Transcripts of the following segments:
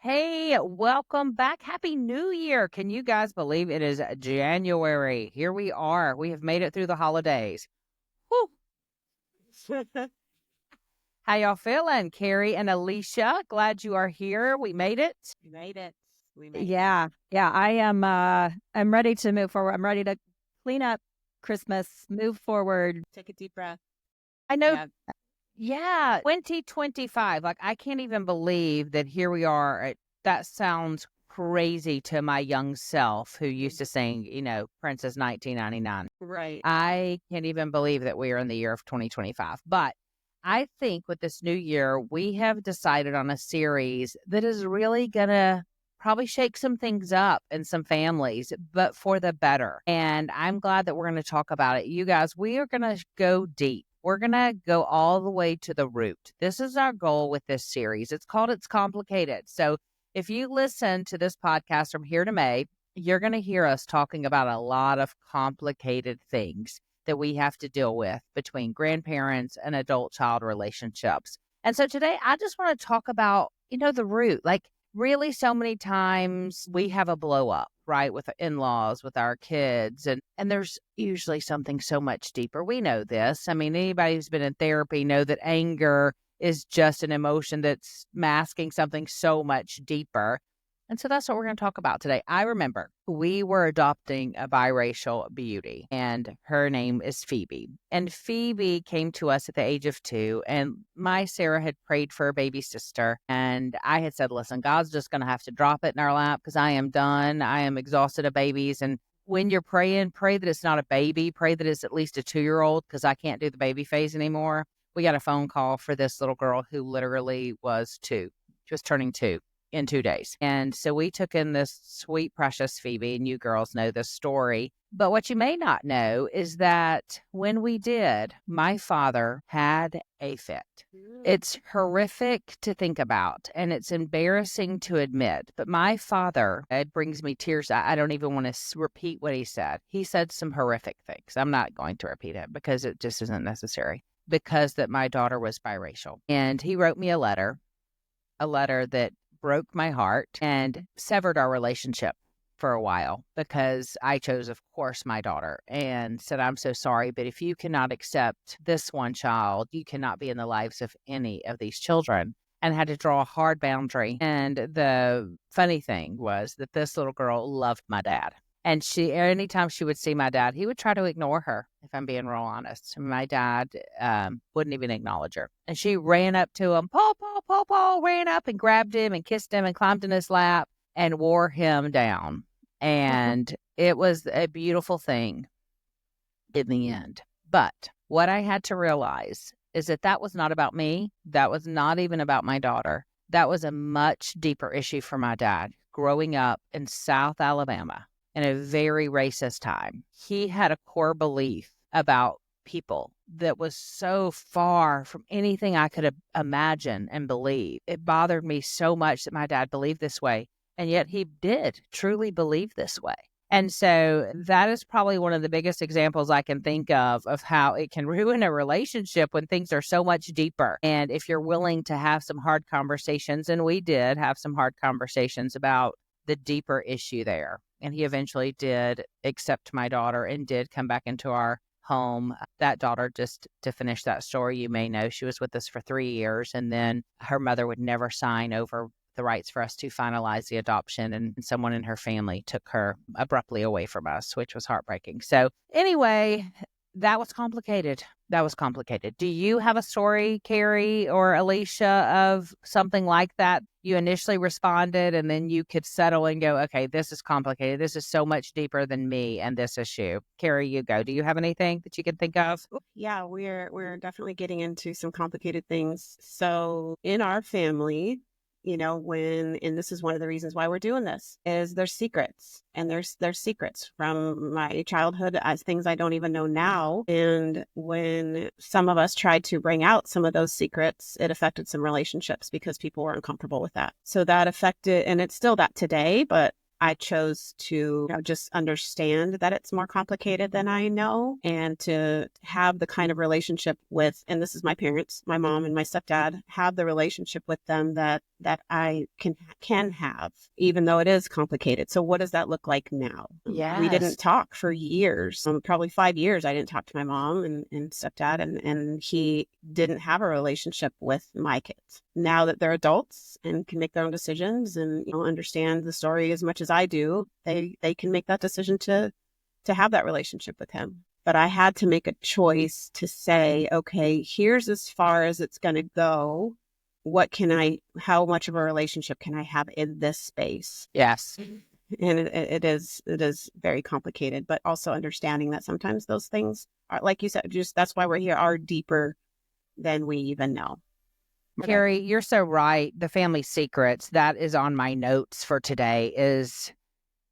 Hey, welcome back. Happy New Year. Can you guys believe it is January? Here we are. We have made it through the holidays. Whew. How y'all feeling, Carrie and Alicia? Glad you are here. We made it. We made it. We made it. Yeah, I am I'm ready to move forward. I'm ready to clean up Christmas, move forward. Take a deep breath. I know. Yeah. Yeah, 2025. Like, I can't even believe that here we are. That sounds crazy to my young self who used to sing, Prince's 1999. Right. I can't even believe that we are in the year of 2025. But I think with this new year, we have decided on a series that is really going to probably shake some things up in some families, but for the better. And I'm glad that we're going to talk about it. You guys, we are going to go deep. We're going to go all the way to the root. This is our goal with this series. It's called It's Complicated. So if you listen to this podcast from here to May, you're going to hear us talking about a lot of complicated things that we have to deal with between grandparents and adult-child relationships. And so today, I just want to talk about, the root. Like, really, so many times we have a blow up, right, with in-laws, with our kids, and there's usually something so much deeper. We know this. I mean, anybody who's been in therapy know that anger is just an emotion that's masking something so much deeper. And so that's what we're going to talk about today. I remember we were adopting a biracial beauty, and her name is Phoebe. And Phoebe came to us at the age of 2, and my Sarah had prayed for a baby sister. And I had said, listen, God's just going to have to drop it in our lap because I am done. I am exhausted of babies. And when you're praying, pray that it's not a baby. Pray that it's at least a 2-year-old because I can't do the baby phase anymore. We got a phone call for this little girl who literally was 2. She was turning 2 in 2 days. And so we took in this sweet, precious Phoebe, and you girls know this story. But what you may not know is that when we did, my father had a fit. It's horrific to think about, and it's embarrassing to admit. But my father, it brings me tears. I don't even want to repeat what he said. He said some horrific things. I'm not going to repeat it because it just isn't necessary. Because that my daughter was biracial. And he wrote me a letter that broke my heart and severed our relationship for a while because I chose, of course, my daughter and said, I'm so sorry, but if you cannot accept this one child, you cannot be in the lives of any of these children, and had to draw a hard boundary. And the funny thing was that this little girl loved my dad. And anytime she would see my dad, he would try to ignore her, if I'm being real honest. My dad wouldn't even acknowledge her. And she ran up to him, Paul, ran up and grabbed him and kissed him and climbed in his lap and wore him down. And it was a beautiful thing in the end. But what I had to realize is that was not about me. That was not even about my daughter. That was a much deeper issue for my dad growing up in South Alabama. In a very racist time. He had a core belief about people that was so far from anything I could imagine and believe. It bothered me so much that my dad believed this way, and yet he did truly believe this way. And so that is probably one of the biggest examples I can think of how it can ruin a relationship when things are so much deeper. And if you're willing to have some hard conversations, and we did have some hard conversations about the deeper issue there. And he eventually did accept my daughter and did come back into our home. That daughter, just to finish that story, you may know she was with us for 3 years, and then her mother would never sign over the rights for us to finalize the adoption, and someone in her family took her abruptly away from us, which was heartbreaking. So anyway, that was complicated. Do you have a story, Carrie or Alicia, of something like that? You initially responded and then you could settle and go, okay, this is complicated. This is so much deeper than me and this issue. Carrie, you go. Do you have anything that you can think of? Yeah, we're definitely getting into some complicated things. So in our family, and this is one of the reasons why we're doing this, is there's secrets, and there's secrets from my childhood as things I don't even know now. And when some of us tried to bring out some of those secrets, it affected some relationships because people were uncomfortable with that. So that affected, and it's still that today, but I chose to, just understand that it's more complicated than I know, and to have the kind of relationship with, and this is my parents, my mom and my stepdad, have the relationship with them that I can have, even though it is complicated. So what does that look like now? We Yes. didn't talk for years, probably 5 years. I didn't talk to my mom and stepdad, and he didn't have a relationship with my kids. Now that they're adults and can make their own decisions and understand the story as much as I do, they can make that decision to have that relationship with him. But I had to make a choice to say, okay, here's as far as it's going to go. How much of a relationship can I have in this space? Yes. And it is very complicated, but also understanding that sometimes those things are, like you said, just that's why we're here, are deeper than we even know. Carrie, you're so right. The family secrets, that is on my notes for today is,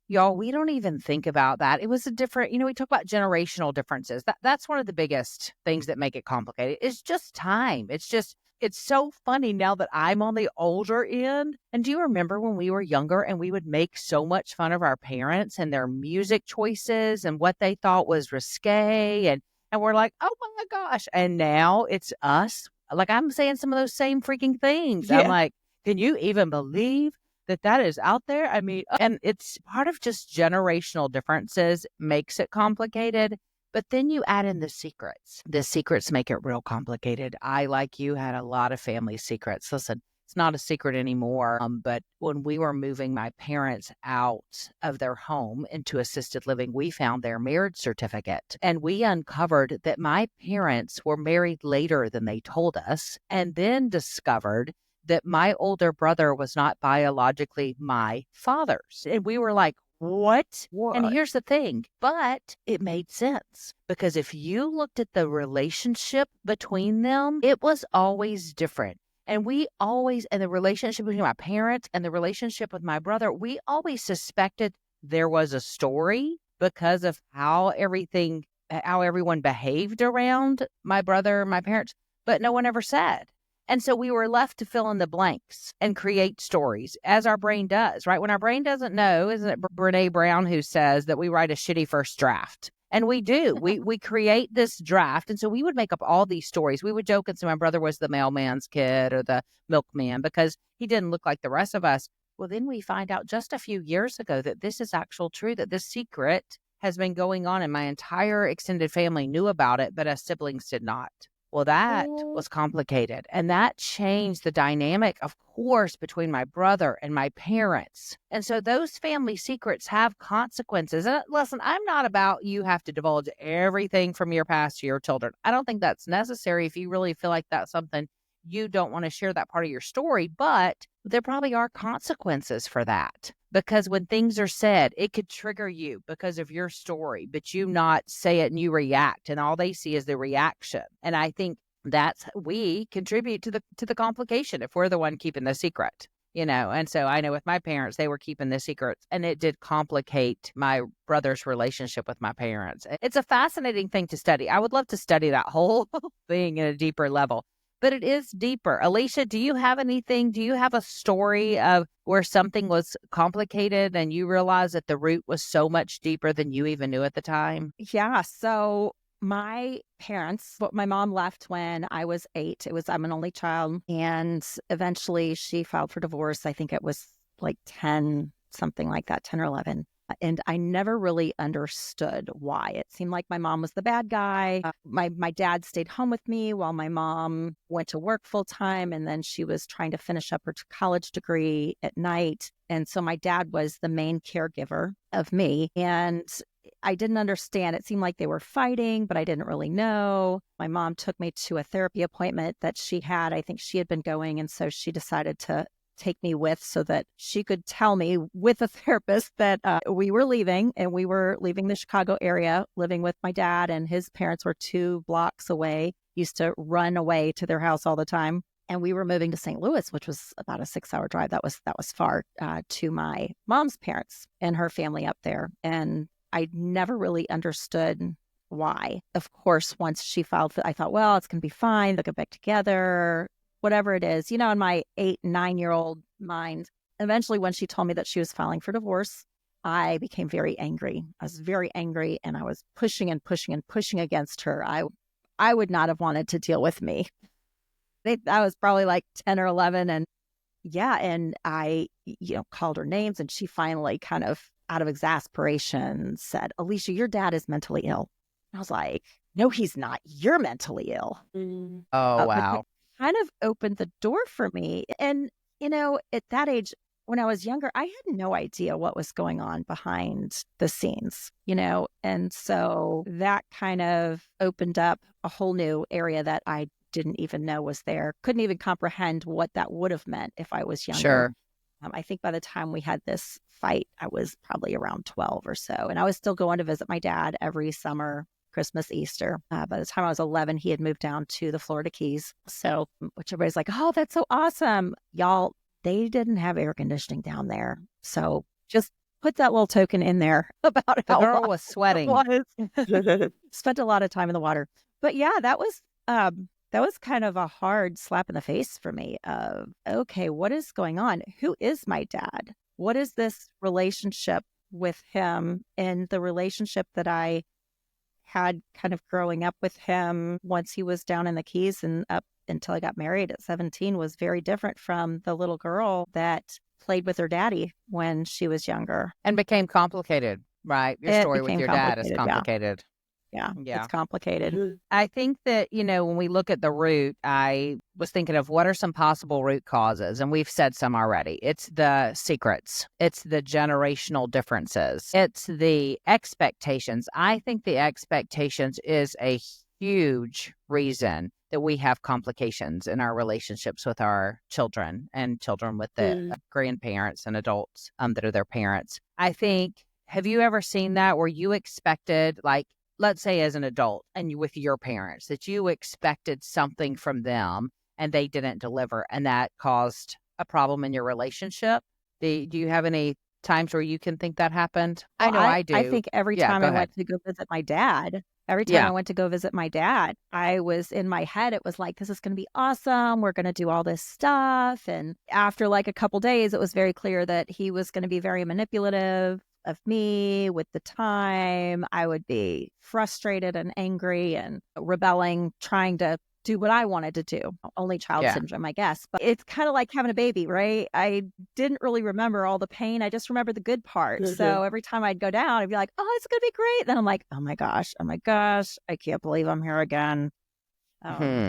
y'all, we don't even think about that. It was a different, we talk about generational differences. That's one of the biggest things that make it complicated. It's just time. It's so funny now that I'm on the older end. And do you remember when we were younger and we would make so much fun of our parents and their music choices and what they thought was risque? And we're like, oh my gosh. And now it's us. Like, I'm saying some of those same freaking things. I'm Yeah. like, can you even believe that is out there? I mean, and it's part of just generational differences makes it complicated. But then you add in the secrets. The secrets make it real complicated. I, like you, had a lot of family secrets. Listen, it's not a secret anymore. But when we were moving my parents out of their home into assisted living, we found their marriage certificate. And we uncovered that my parents were married later than they told us, and then discovered that my older brother was not biologically my father's. And we were like, what? And here's the thing, but it made sense, because if you looked at the relationship between them, it was always different. And the relationship between my parents and the relationship with my brother, we always suspected there was a story because of how everyone behaved around my brother and my parents, but no one ever said. And so we were left to fill in the blanks and create stories, as our brain does, right? When our brain doesn't know, isn't it Brene Brown who says that we write a shitty first draft? And we do. We create this draft. And so we would make up all these stories. We would joke and say my brother was the mailman's kid or the milkman because he didn't look like the rest of us. Well, then we find out just a few years ago that this is actual true, that this secret has been going on and my entire extended family knew about it, but us siblings did not. Well, that was complicated, and that changed the dynamic, of course, between my brother and my parents. And so those family secrets have consequences. And listen, I'm not about you have to divulge everything from your past to your children. I don't think that's necessary if you really feel like that's something you don't want to share, that part of your story, but there probably are consequences for that. Because when things are said, it could trigger you because of your story, but you not say it and you react, and all they see is the reaction. And I think we contribute to the complication if we're the one keeping the secret, And so I know with my parents, they were keeping the secrets, and it did complicate my brother's relationship with my parents. It's a fascinating thing to study. I would love to study that whole thing at a deeper level. But it is deeper. Alicia, do you have anything? Do you have a story of where something was complicated and you realized that the root was so much deeper than you even knew at the time? Yeah. So my parents, my mom left when I was 8. I'm an only child. And eventually she filed for divorce. I think it was like 10, something like that, 10 or 11. And I never really understood why. It seemed like my mom was the bad guy. My dad stayed home with me while my mom went to work full time. And then she was trying to finish up her college degree at night. And so my dad was the main caregiver of me. And I didn't understand. It seemed like they were fighting, but I didn't really know. My mom took me to a therapy appointment that she had. I think she had been going. And so she decided to take me with so that she could tell me with a therapist that we were leaving, and we were leaving the Chicago area, living with my dad, and his parents were 2 blocks away, used to run away to their house all the time. And we were moving to St. Louis, which was about a 6-hour drive. That was far to my mom's parents and her family up there. And I never really understood why. Of course, once she filed, I thought, well, it's going to be fine. They'll get back together. Whatever it is, in my 8, 9-year-old mind. Eventually, when she told me that she was filing for divorce, I became very angry. I was very angry and I was pushing and pushing and pushing against her. I would not have wanted to deal with me. I was probably like 10 or 11. And yeah, and I, called her names, and she finally kind of out of exasperation said, Alicia, your dad is mentally ill. I was like, no, he's not. You're mentally ill. Oh, But that wow. kind of opened the door for me. And, at that age, when I was younger, I had no idea what was going on behind the scenes, and so that kind of opened up a whole new area that I didn't even know was there. Couldn't even comprehend what that would have meant if I was younger. Sure. I think by the time we had this fight, I was probably around 12 or so. And I was still going to visit my dad every summer, Christmas, Easter. By the time I was 11, he had moved down to the Florida Keys. So, which everybody's like, oh, that's so awesome. Y'all, they didn't have air conditioning down there. So just put that little token in there about The how girl hot was it sweating. was. Spent a lot of time in the water. But yeah, that was kind of a hard slap in the face for me of, okay, what is going on? Who is my dad? What is this relationship with him, and the relationship that I had kind of growing up with him once he was down in the Keys and up until I got married at 17 was very different from the little girl that played with her daddy when she was younger. And became complicated, right? Your It story with became your dad is complicated, complicated. Yeah, Yeah. it's complicated. I think that, when we look at the root, I was thinking of what are some possible root causes, and we've said some already. It's the secrets. It's the generational differences. It's the expectations. I think the expectations is a huge reason that we have complications in our relationships with our children and children with the grandparents and adults that are their parents. I think, have you ever seen that where you expected, like, let's say as an adult and with your parents, that you expected something from them and they didn't deliver, and that caused a problem in your relationship? Do you have any times where you can think that happened? I know I do. I think every Yeah, time go I ahead. went to go visit my dad, I was in my head, it was like, this is going to be awesome. We're going to do all this stuff. And after like a couple days, it was very clear that he was going to be very manipulative of me with the time. I would be frustrated and angry and rebelling, trying to do what I wanted to do. Only child Yeah. syndrome, I guess. But it's kind of like having a baby, right? I didn't really remember all the pain. I just remember the good part. So every time I'd go down, I'd be like, oh, it's going to be great. Then I'm like, oh my gosh, I can't believe I'm here again. Hmm.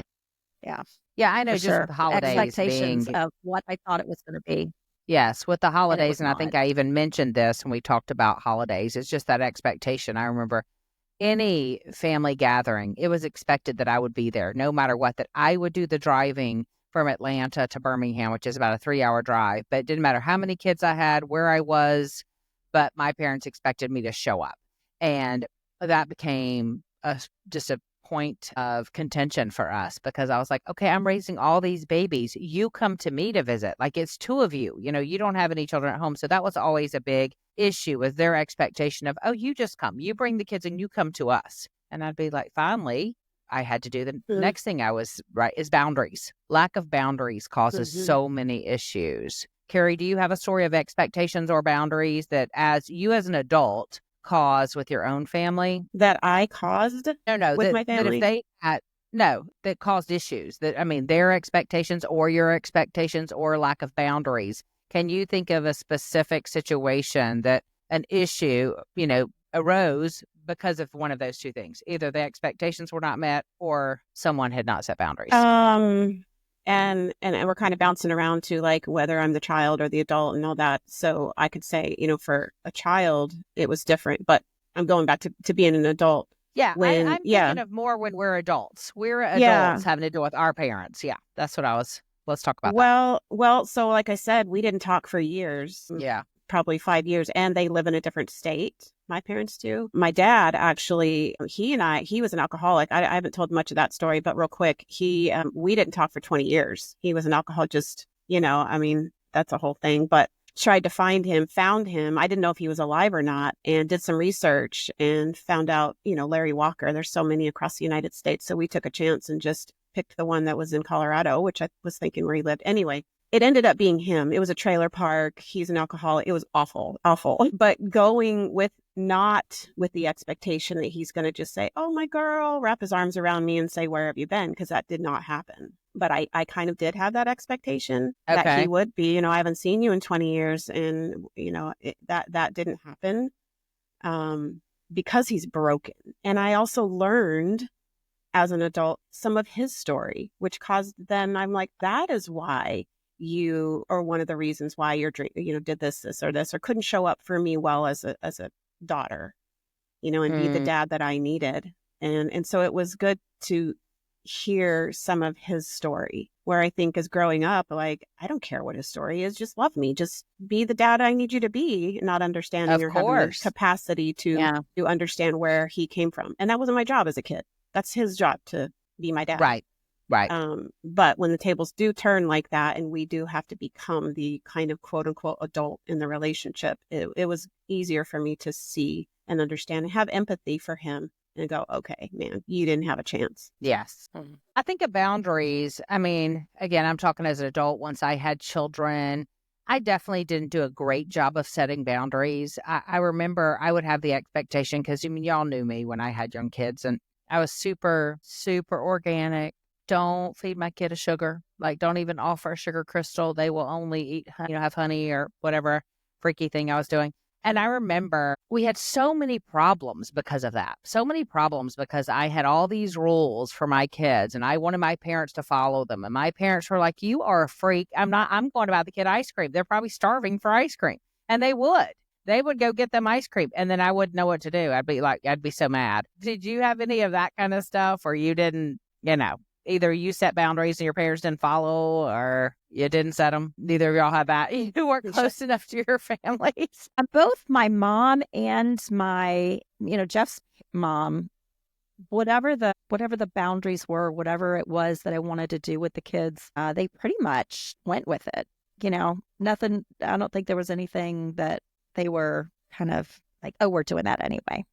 Yeah, Yeah, I know, for just sure. with the holidays Expectations being, of what I thought it was going to be. yes, with the And it holidays, was and I not. think I even mentioned this when we talked about holidays. It's just that expectation. I remember any family gathering, it was expected that I would be there no matter what, that I would do the driving from Atlanta to Birmingham, which is about a 3-hour drive. But it didn't matter how many kids I had, where I was, but my parents expected me to show up. And that became just a point of contention for us, because I was like, okay, I'm raising all these babies. You come to me to visit. Like, it's two of you. You don't have any children at home. So that was always a big issue, with their expectation of, oh, you just come. You bring the kids and you come to us. And I'd be like, finally, I had to do the next thing I was right is boundaries. Lack of boundaries causes so many issues. Carrie, do you have a story of expectations or boundaries that as an adult cause with your own family? That I caused No, with my that if family? they had, no, that caused issues, that, I mean, their expectations or your expectations or lack of boundaries. Can you think of a specific situation that an issue, arose because of one of those two things? Either the expectations were not met or someone had not set boundaries. And we're kind of bouncing around to like whether I'm the child or the adult and all that. So I could say, for a child, it was different, but I'm going back to being an adult. Yeah, When, I'm yeah, thinking of more when we're adults. We're yeah. adults having to deal with our parents. Yeah, that's what let's talk about that. Well, so like I said, we didn't talk for years. Yeah. Probably 5 years, and they live in a different state. My parents do. My dad, actually, he was an alcoholic. I haven't told much of that story, but real quick, we didn't talk for 20 years. He was an alcoholic, just, I mean, that's a whole thing, but tried to find him, found him. I didn't know if he was alive or not, and did some research and found out, Larry Walker. There's so many across the United States. So we took a chance and just picked the one that was in Colorado, which I was thinking where he lived. Anyway, it ended up being him. It was a trailer park. He's an alcoholic. It was awful, awful. But going with not with the expectation that he's going to just say, "Oh, my girl," wrap his arms around me and say, "Where have you been?" Because that did not happen. But I kind of did have that expectation that he Okay. would be, I haven't seen you in 20 years. And, that didn't happen because he's broken. And I also learned as an adult some of his story, which caused then I'm like, that is why you or one of the reasons why you're did this or this or couldn't show up for me well as a daughter, and be the Mm, dad that I needed. And so it was good to hear some of his story, where I think as growing up, like, I don't care what his story is, just love me, just be the dad I need you to be, not understanding of or having the course. capacity to Yeah. understand where he came from. And that wasn't my job as a kid. That's his job to be my dad. Right. Right. But when the tables do turn like that, and we do have to become the kind of quote unquote adult in the relationship, it was easier for me to see and understand and have empathy for him and go, okay, man, you didn't have a chance. Yes. I think of boundaries. I mean, again, I'm talking as an adult. Once I had children, I definitely didn't do a great job of setting boundaries. I remember I would have the expectation because, I mean, y'all knew me when I had young kids, and I was super, super organic. Don't feed my kid a sugar. Like, don't even offer a sugar crystal. They will only eat, have honey or whatever freaky thing I was doing. And I remember we had so many problems because of that. So many problems because I had all these rules for my kids and I wanted my parents to follow them. And my parents were like, "You are a freak. I'm going to buy the kid ice cream. They're probably starving for ice cream." And they would. They would go get them ice cream. And then I wouldn't know what to do. I'd be so mad. Did you have any of that kind of stuff, or you didn't, either you set boundaries and your parents didn't follow, or you didn't set them? Neither of y'all had that. You weren't close enough to your families. Both my mom and my, Jeff's mom, whatever the boundaries were, whatever it was that I wanted to do with the kids, they pretty much went with it. Nothing. I don't think there was anything that they were kind of like, "Oh, we're doing that anyway."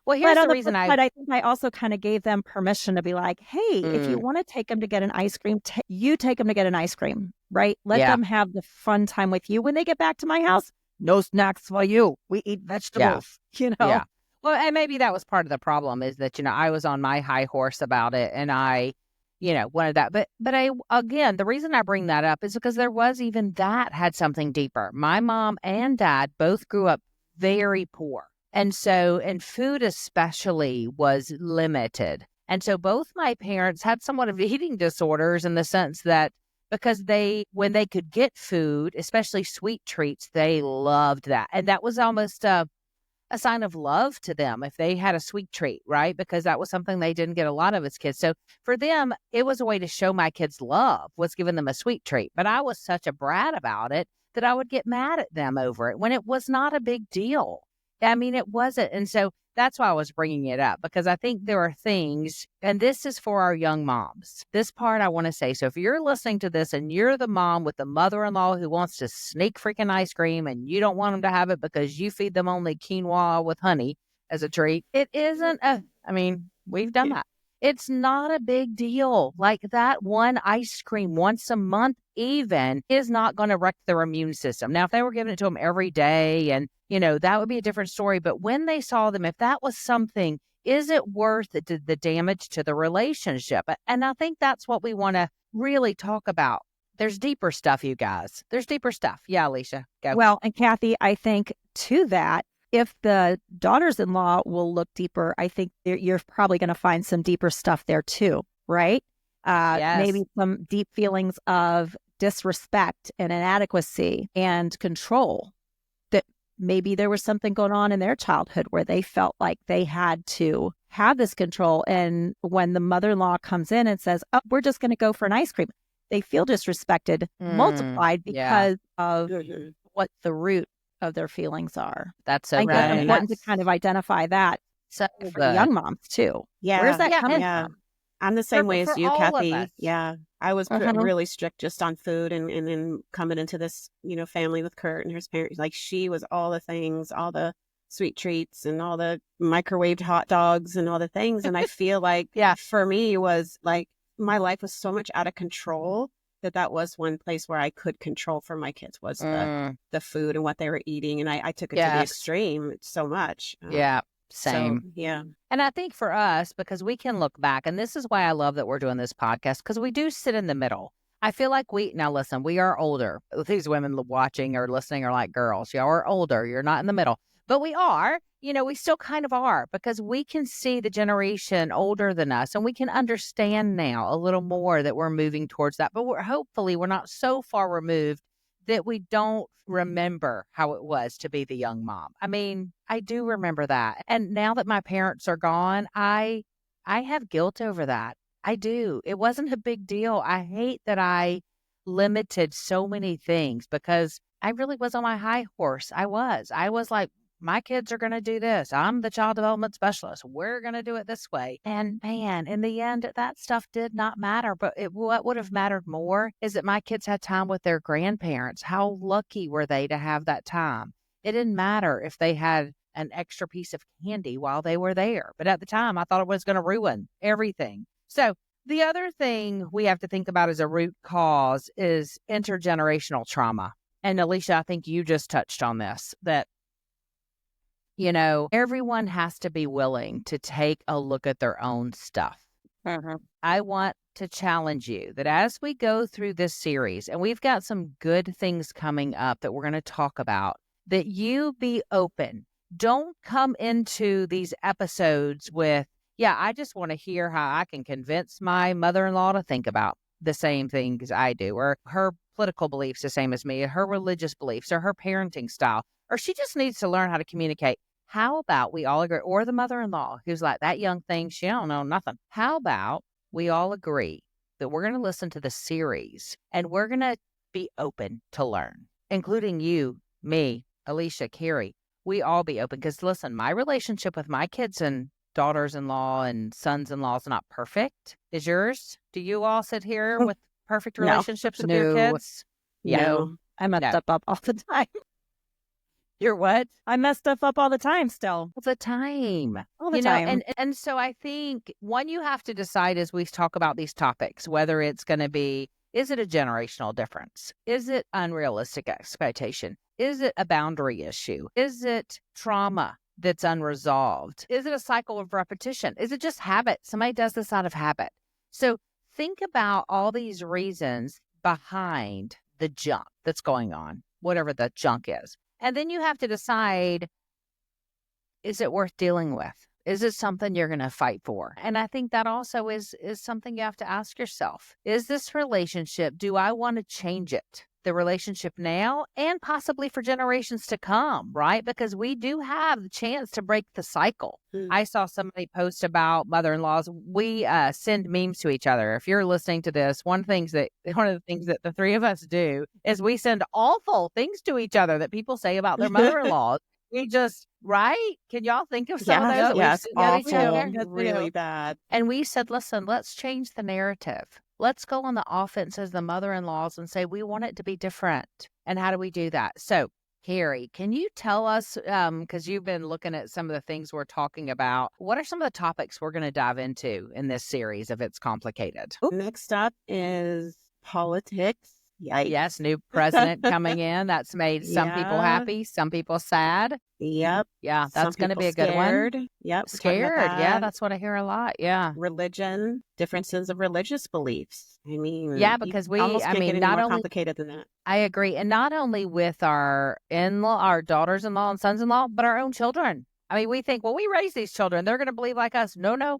Well, But here's on the the reason flip side, I think I also kind of gave them permission to be like, "Hey, if you Mm, want to take them to get an ice cream, you take them to get an ice cream, right? Let yeah, them have the fun time with you. When they get back to my house, no snacks for you. We eat yeah, vegetables." yeah. Well, and maybe that was part of the problem is that, I was on my high horse about it and I, wanted that. But again, the reason I bring that up is because there was even that had something deeper. My mom and dad both grew up very poor. And food especially was limited. And so both my parents had somewhat of eating disorders in the sense that because when they could get food, especially sweet treats, they loved that. And that was almost a sign of love to them if they had a sweet treat, right? Because that was something they didn't get a lot of as kids. So for them, it was a way to show my kids love, was giving them a sweet treat. But I was such a brat about it that I would get mad at them over it when it was not a big deal. I mean, it wasn't. And so that's why I was bringing it up, because I think there are things, and this is for our young moms. This part I want to say. So if you're listening to this and you're the mom with the mother-in-law who wants to sneak freaking ice cream and you don't want them to have it because you feed them only quinoa with honey as a treat, it isn't I mean, we've done that. It's not a big deal. Like that one ice cream once a month even is not going to wreck their immune system. Now, if they were giving it to them every day and, that would be a different story. But when they saw them, if that was something, is it worth the damage to the relationship? And I think that's what we want to really talk about. There's deeper stuff, you guys. There's deeper stuff. Yeah, Alicia, go. Well, and Kathy, I think to that, if the daughters-in-law will look deeper, I think you're probably going to find some deeper stuff there too, right? Yes. Maybe some deep feelings of disrespect and inadequacy and control, that maybe there was something going on in their childhood where they felt like they had to have this control. And when the mother-in-law comes in and says, "Oh, we're just going to go for an ice cream," they feel disrespected multiplied Yeah, because of Mhm. what the root of their feelings are. that's I so think good. that's Right. And important to that's kind of identify that so for the good. young moms too. Where's Yeah. that Yeah. coming And Yeah. from? I'm the same way as for you, all of us. Kathy. Yeah. I was Uh-huh. really strict just on food, and then coming into this, family with Kurt and his parents, like she was all the things, all the sweet treats and all the microwaved hot dogs and all the things. And I feel like Yeah. for me was like my life was so much out of control that was one place where I could control for my kids was Mm, the food and what they were eating. And I took it to the yes. extreme so much. Yeah. So, Same. yeah. And I think for us, because we can look back, and this is why I love that we're doing this podcast, because we do sit in the middle. I feel like now listen, we are older. These women watching or listening are like, girls, y'all are older. You're not in the middle. But we are, we still kind of are, because we can see the generation older than us, and we can understand now a little more that we're moving towards that. But hopefully we're not so far removed that we don't remember how it was to be the young mom. I mean, I do remember that. And now that my parents are gone, I have guilt over that. I do. It wasn't a big deal. I hate that I limited so many things because I really was on my high horse. I was like, my kids are going to do this. I'm the child development specialist. We're going to do it this way. And man, in the end, that stuff did not matter. But what would have mattered more is that my kids had time with their grandparents. How lucky were they to have that time? It didn't matter if they had an extra piece of candy while they were there. But at the time, I thought it was going to ruin everything. So the other thing we have to think about as a root cause is intergenerational trauma. And Alicia, I think you just touched on this, that everyone has to be willing to take a look at their own stuff. Mhm. I want to challenge you that as we go through this series, and we've got some good things coming up that we're going to talk about, that you be open. Don't come into these episodes with, I just want to hear how I can convince my mother-in-law to think about the same things I do, or her political beliefs the same as me, or her religious beliefs, or her parenting style, or she just needs to learn how to communicate. How about we all agree, or the mother-in-law who's like, that young thing, she don't know nothing. How about we all agree that we're going to listen to the series and we're going to be open to learn, including you, me, Alicia, Carrie. We all be open because listen, my relationship with my kids and daughters-in-law and sons-in-law is not perfect. Is yours? Do you all sit here with perfect No. relationships with your No. kids? No. I mess No. stuff up all the time. You're what? I mess stuff up all the time still. All the time. All the time. And so I think one, you have to decide as we talk about these topics, whether it's going to be, is it a generational difference? Is it unrealistic expectation? Is it a boundary issue? Is it trauma that's unresolved? Is it a cycle of repetition? Is it just habit? Somebody does this out of habit. So think about all these reasons behind the junk that's going on, whatever the junk is. And then you have to decide, is it worth dealing with? Is it something you're going to fight for? And I think that also is something you have to ask yourself. Is this relationship, do I want to change it? The relationship now and possibly for generations to come, right? Because we do have the chance to break the cycle. I saw somebody post about mother-in-laws. We send memes to each other. If you're listening to this, one of the things that the three of us do is we send awful things to each other that people say about their mother-in-laws. We just, right? Can y'all think of some of those that we've sent at each other? Really bad. And we said, listen, let's change the narrative. Let's go on the offense as the mother-in-laws and say, we want it to be different. And how do we do that? So, Carrie, can you tell us, because you've been looking at some of the things we're talking about, what are some of the topics we're going to dive into in this series if it's complicated? Next up is politics. Yikes. Yes, new president coming in. That's made some people happy, some people sad. Yep. Yeah, that's going to be a good one. Yep. Scared. Yeah, that's what I hear a lot. Yeah. Religion, differences of religious beliefs. I mean, yeah, because can't get any not more only complicated than that. I agree, and not only with our in-law, our daughters-in-law and sons-in-law, but our own children. I mean, we think, well, we raise these children; they're going to believe like us. No,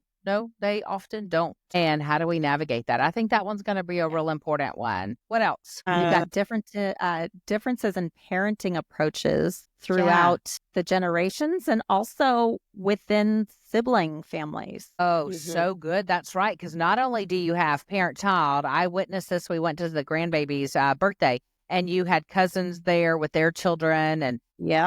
they often don't. And how do we navigate that? I think that one's going to be a real important one. What else? You've got differences in parenting approaches throughout the generations and also within sibling families. Oh, so good. That's right. Because not only do you have parent-child, I witnessed this. We went to the grandbaby's birthday, and you had cousins there with their children and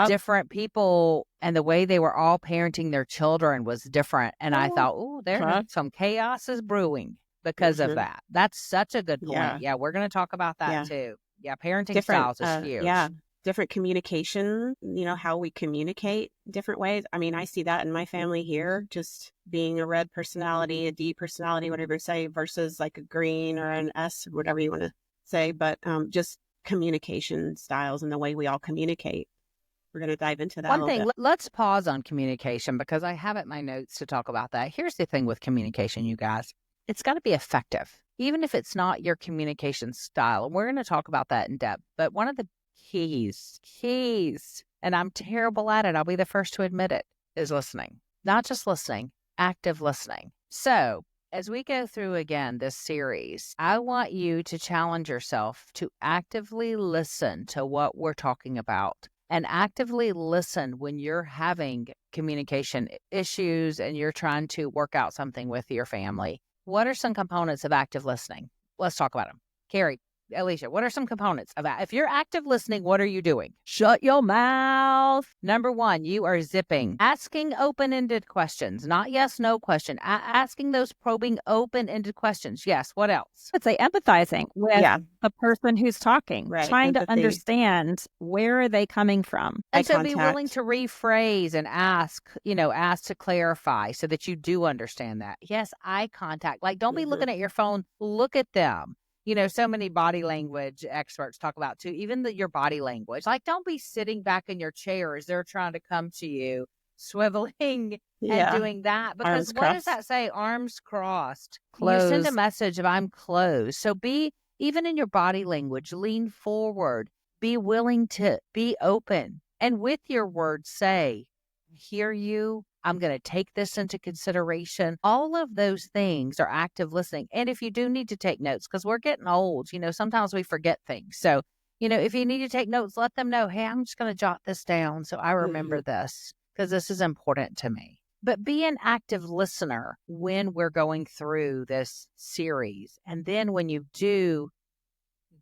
different people, and the way they were all parenting their children was different. And I thought, oh, there's some chaos is brewing because of that. That's such a good point. Yeah, we're going to talk about that too. Yeah, parenting styles is huge. Yeah, different communication, how we communicate different ways. I mean, I see that in my family here, just being a red personality, a D personality, whatever you say, versus like a green or an S, or whatever you want to say, but just communication styles and the way we all communicate. We're going to dive into that a One little thing, bit. let's pause on communication because I have it in my notes to talk about that. Here's the thing with communication, you guys. It's got to be effective, even if it's not your communication style. And we're going to talk about that in depth. But one of the keys, and I'm terrible at it, I'll be the first to admit it, is listening. Not just listening, active listening. So as we go through again this series, I want you to challenge yourself to actively listen to what we're talking about and actively listen when you're having communication issues and you're trying to work out something with your family. What are some components of active listening? Let's talk about them. Carrie, Alicia, what are some components of that? If you're active listening, what are you doing? Shut your mouth. Number one, you are zipping, asking open-ended questions, not yes, no question, asking those probing open-ended questions. Yes. What else? I'd say empathizing with Yeah. the person who's talking, Right, trying to empathy. understand where are they coming from. And Eye so be willing contact. to rephrase and ask to clarify so that you do understand that. Yes, eye contact. Like, don't be looking at your phone. Look at them. So many body language experts talk about too, even your body language. Like, don't be sitting back in your chair as they're trying to come to you, swiveling and doing that. Because Arms what does crossed. that say? Arms crossed. You Closed. send a message of I'm closed. So be, even in your body language, lean forward, be willing to be open. And with your words, say, hear you. I'm going to take this into consideration. All of those things are active listening. And if you do need to take notes, because we're getting old, sometimes we forget things. So, if you need to take notes, let them know, hey, I'm just going to jot this down so I remember this because this is important to me. But be an active listener when we're going through this series. And then when you do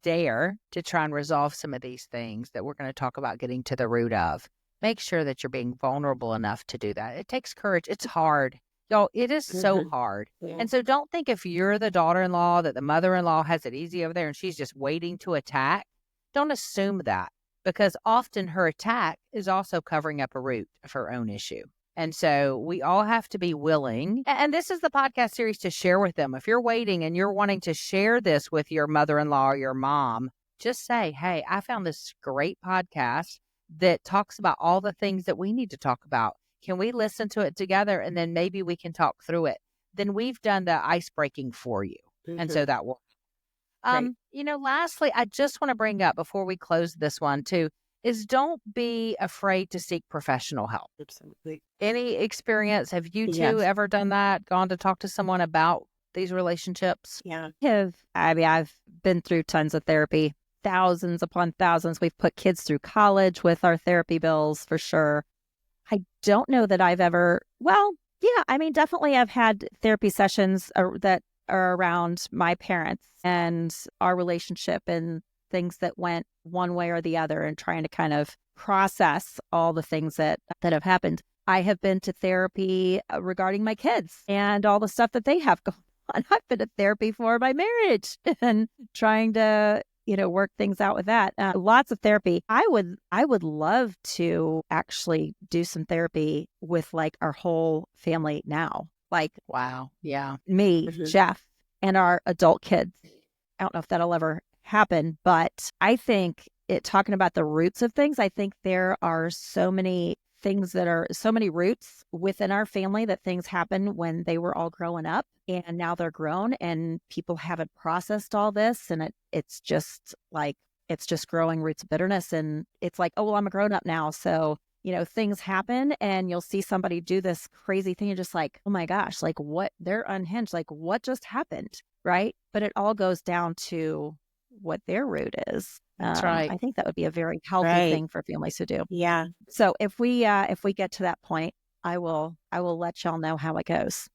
dare to try and resolve some of these things that we're going to talk about getting to the root of, make sure that you're being vulnerable enough to do that. It takes courage. It's hard. Y'all, it is so hard. Yeah. And so don't think if you're the daughter-in-law that the mother-in-law has it easy over there and she's just waiting to attack. Don't assume that, because often her attack is also covering up a root of her own issue. And so we all have to be willing. And this is the podcast series to share with them. If you're waiting and you're wanting to share this with your mother-in-law or your mom, just say, hey, I found this great podcast that talks about all the things that we need to talk about. Can we listen to it together? And then maybe we can talk through it. Then we've done the ice breaking for you. And so that will. Lastly, I just want to bring up before we close this one too, is don't be afraid to seek professional help. Absolutely. Any experience? Have you two ever done that? Gone to talk to someone about these relationships? Yeah. I've been through tons of therapy. Thousands upon thousands. We've put kids through college with our therapy bills for sure. I don't know that I've ever, definitely I've had therapy sessions that are around my parents and our relationship and things that went one way or the other and trying to kind of process all the things that have happened. I have been to therapy regarding my kids and all the stuff that they have going on. I've been to therapy for my marriage and trying to work things out with that. Lots of therapy. I would love to actually do some therapy with like our whole family now. Like, wow. Yeah. Me, Jeff, and our adult kids. I don't know if that'll ever happen, but I think talking about the roots of things, I think there are so many things that are so many roots within our family that things happen when they were all growing up and now they're grown and people haven't processed all this. And it's just growing roots of bitterness. And it's like, oh, well, I'm a grown up now. So, things happen and you'll see somebody do this crazy thing. You're just like, oh my gosh, like what? They're unhinged. Like what just happened? Right. But it all goes down to what their root is. That's right. I think that would be a very healthy thing for families to do. Yeah. So if we get to that point, I will let y'all know how it goes.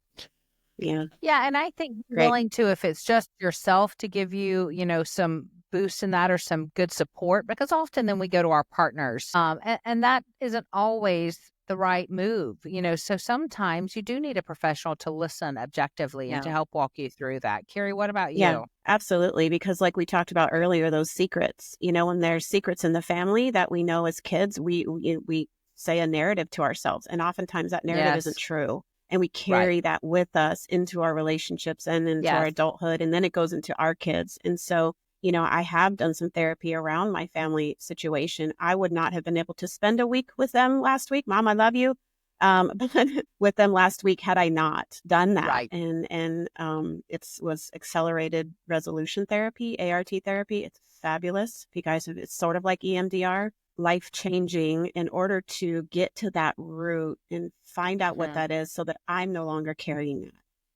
Yeah. Yeah. And I think willing to, if it's just yourself, to give you, some boost in that or some good support, because often then we go to our partners and that isn't always the right move, so sometimes you do need a professional to listen objectively and to help walk you through that. Carrie, what about you? Yeah, absolutely. Because like we talked about earlier, those secrets, when there's secrets in the family that we know as kids, we say a narrative to ourselves. And oftentimes that narrative isn't true. And we carry that with us into our relationships and into our adulthood. And then it goes into our kids. And so I have done some therapy around my family situation. I would not have been able to spend a week with them last week. Mom, I love you. But with them last week had I not done that. Right. And it was accelerated resolution therapy, ART therapy. It's fabulous. If you guys have, it's sort of like EMDR, life changing in order to get to that root and find out what that is so that I'm no longer carrying that.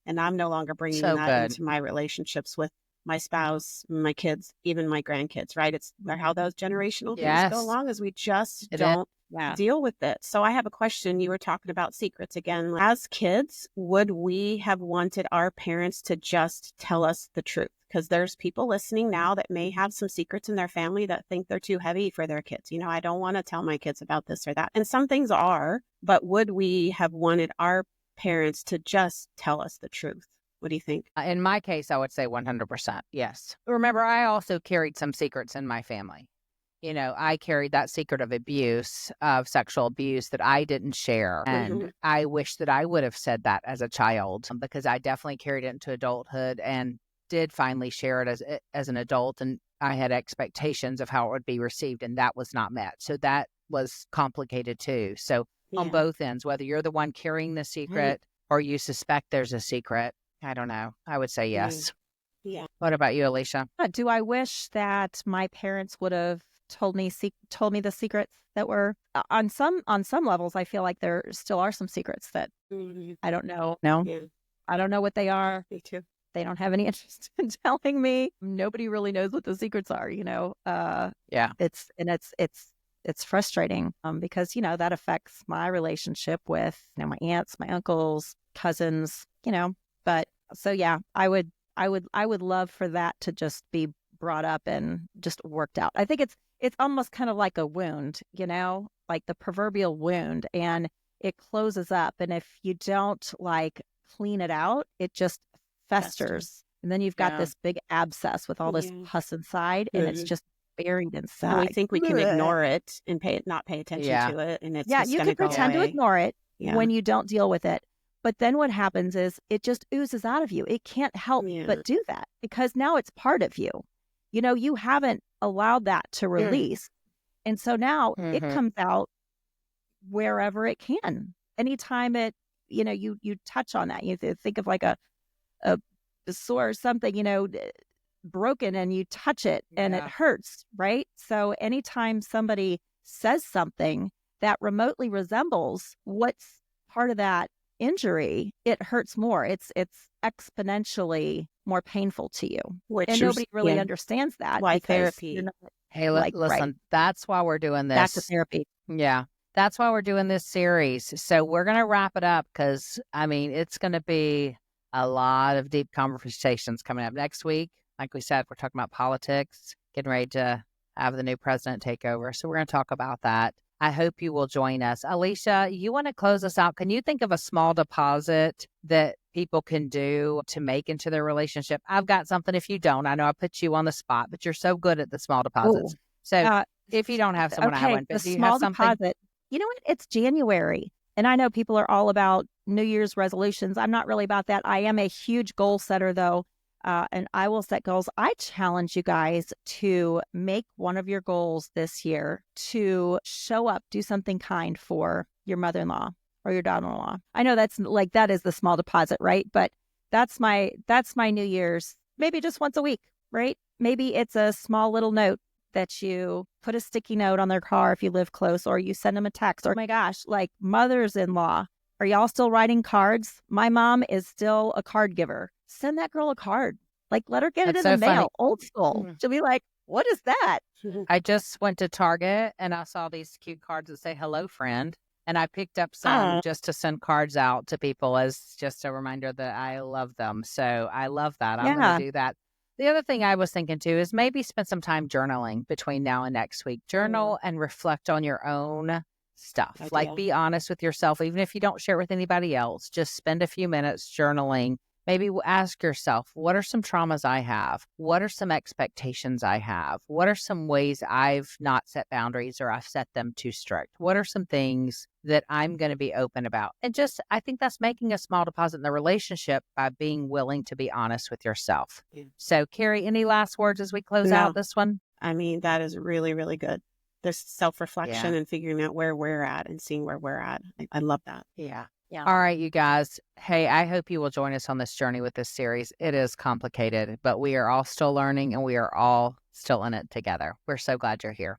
And I'm no longer bringing So that good. into my relationships with my spouse, my kids, even my grandkids, right? It's how those generational things go Yes, along is we just it is. don't Yeah. deal with it. So I have a question. You were talking about secrets again. As kids, would we have wanted our parents to just tell us the truth? Because there's people listening now that may have some secrets in their family that think they're too heavy for their kids. I don't want to tell my kids about this or that. And some things are, but would we have wanted our parents to just tell us the truth? What do you think? In my case, I would say 100%. Yes. Remember, I also carried some secrets in my family. I carried that secret of abuse, of sexual abuse that I didn't share. And I wish that I would have said that as a child because I definitely carried it into adulthood and did finally share it as an adult. And I had expectations of how it would be received, and that was not met. So that was complicated too. So on both ends, whether you're the one carrying the secret or you suspect there's a secret, I don't know. I would say yes. Yeah. What about you, Alicia? Do I wish that my parents would have told me the secrets that were on some levels? I feel like there still are some secrets that I don't know. No, Yeah. I don't know what they are. Me too. They don't have any interest in telling me. Nobody really knows what the secrets are. Yeah. It's frustrating because that affects my relationship with my aunts, my uncles, cousins. But so yeah, I would love for that to just be brought up and just worked out. I think it's almost kind of like a wound, like the proverbial wound, and it closes up. And if you don't clean it out, it just festers. And then you've got this big abscess with all this pus inside, and it's just buried inside. And we think we can ignore it and not pay attention to it. And it's just you gonna can pretend go to away. ignore it when you don't deal with it. But then what happens is it just oozes out of you. It can't help but do that because now it's part of you. You haven't allowed that to release. And so now it comes out wherever it can. Anytime you touch on that, you think of like a sore or something, broken, and you touch it and it hurts, right? So anytime somebody says something that remotely resembles what's part of that injury, it hurts more. It's exponentially more painful to you. And nobody really understands that. Why because therapy? you're not, Hey, listen, that's why we're doing this. back to therapy. Yeah. That's why we're doing this series. So we're going to wrap it up because, it's going to be a lot of deep conversations coming up next week. Like we said, we're talking about politics, getting ready to have the new president take over. So we're going to talk about that. I hope you will join us. Alicia, you want to close us out? Can you think of a small deposit that people can do to make into their relationship? I've got something if you don't. I know I put you on the spot, but you're so good at the small deposits. Ooh. So if you don't have someone, I have one. But do you have something? Deposit. You know what? It's January. And I know people are all about New Year's resolutions. I'm not really about that. I am a huge goal setter, though. And I will set goals. I challenge you guys to make one of your goals this year to show up, do something kind for your mother-in-law or your daughter-in-law. I know that is the small deposit, right? But that's my New Year's, maybe just once a week, right? Maybe it's a small little note that you put a sticky note on their car if you live close, or you send them a text, or oh my gosh, like mothers-in-law, are y'all still writing cards? My mom is still a card giver. Send that girl a card. Let her get it in the mail. Funny. Old school. She'll be like, what is that? I just went to Target and I saw these cute cards that say hello, friend. And I picked up some just to send cards out to people as just a reminder that I love them. So I love that. I'm going to do that. The other thing I was thinking too is maybe spend some time journaling between now and next week. Journal and reflect on your own stuff. Be honest with yourself. Even if you don't share it with anybody else, just spend a few minutes journaling Maybe ask yourself, what are some traumas I have? What are some expectations I have? What are some ways I've not set boundaries or I've set them too strict? What are some things that I'm going to be open about? And just, I think that's making a small deposit in the relationship by being willing to be honest with yourself. Yeah. So, Carrie, any last words as we close No. out this one? I mean, that is really, really good. This self-reflection Yeah. and figuring out where we're at and seeing where we're at. I love that. Yeah. Yeah. All right, you guys. Hey, I hope you will join us on this journey with this series. It is complicated, but we are all still learning and we are all still in it together. We're so glad you're here.